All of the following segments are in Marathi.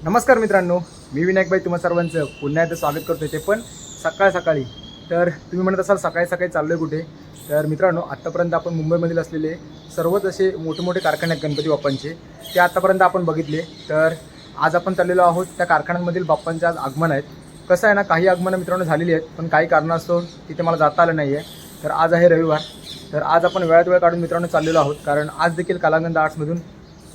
नमस्कार मित्रांनो, मी विनायक भाई तुम्हा सर्वांचं पुन्हा एकदा स्वागत करतो ते पण सकाळी. तर तुम्ही म्हणत असाल सकाळी चाललोय कुठे? तर मित्रांनो, आत्तापर्यंत आपण मुंबईमधील असलेले सर्वच असे मोठे कारखाने आहेत गणपती बाप्पांचे, ते आत्तापर्यंत आपण बघितले. तर आज आपण चाललेलो आहोत त्या कारखान्यांमधील बाप्पांचे आज आगमन आहेत. कसं आहे ना, काही आगमनं मित्रांनो झालेली आहेत, पण काही कारणास्तव तिथे मला जाता आलं नाही आहे. तर आज आहे रविवार, तर आज आपण वेळात वेळ काढून मित्रांनो चाललेलो आहोत, कारण आज देखील kalagandh आर्ट्समधून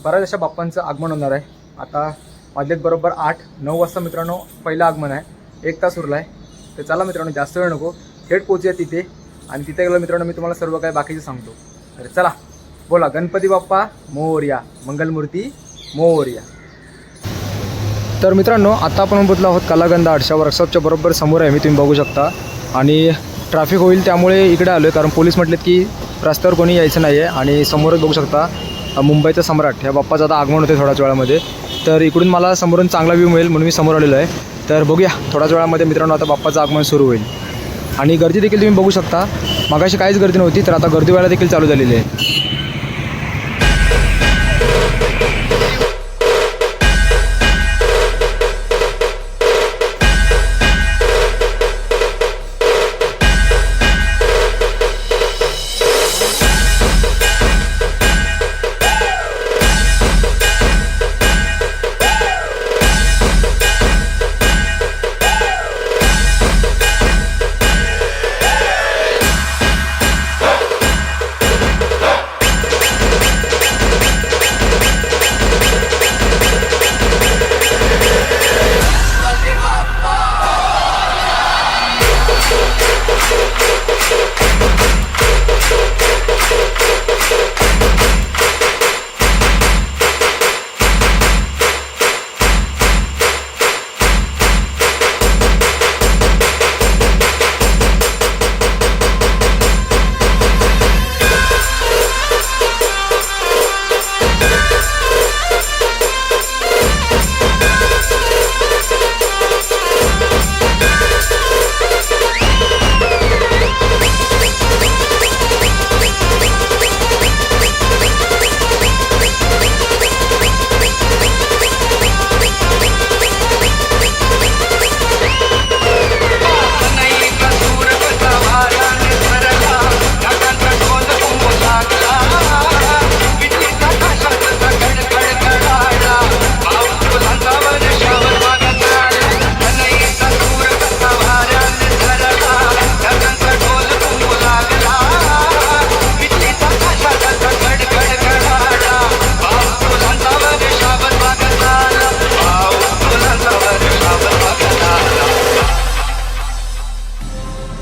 बऱ्याच अशा बाप्पांचं आगमन होणार आहे. आता वाजलेत बरोबर 8-9 वाजता मित्रांनो पहिलं आगमन आहे. 1 तास उरला आहे. तर चला मित्रांनो, जास्त वेळ नको, थेट पोहोचूया तिथे. आणि तिथे गेलो मित्रांनो, मी तुम्हाला सर्व काही बाकीचं सांगतो. तर चला, बोला गणपती बाप्पा मोरया, मंगलमूर्ती मोरया. तर मित्रांनो, आता आपण पोहोचलो आहोत kalagandh आर्ट्सच्या वर्कशॉपच्या बरोबर समोर आहे मी, तुम्ही बघू शकता. आणि ट्रॅफिक होईल त्यामुळे इकडे आलो आहे, कारण पोलीस म्हटलेत की रस्त्यावर कोणी यायचं नाही आहे. आणि समोरच बघू शकता मुंबईचा सम्राट ह्या बाप्पाचं आता आगमन होते थोड्याच वेळामध्ये. तर इकडून मला समोरून चांगला व्ह्यू मिळेल म्हणून मी समोर आलेलो आहे. तर बघूया थोड्याच वेळामध्ये मित्रांनो आता बाप्पाचं आगमन सुरू होईल. आणि गर्दी देखील तुम्ही बघू शकता, मगाशी काहीच गर्दी नव्हती, तर आता गर्दी व्हायला देखील चालू झालेली आहे.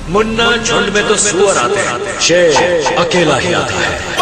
मुन्ना झुंड में तो सुअर आते हैं, शेर अकेला ही आता है.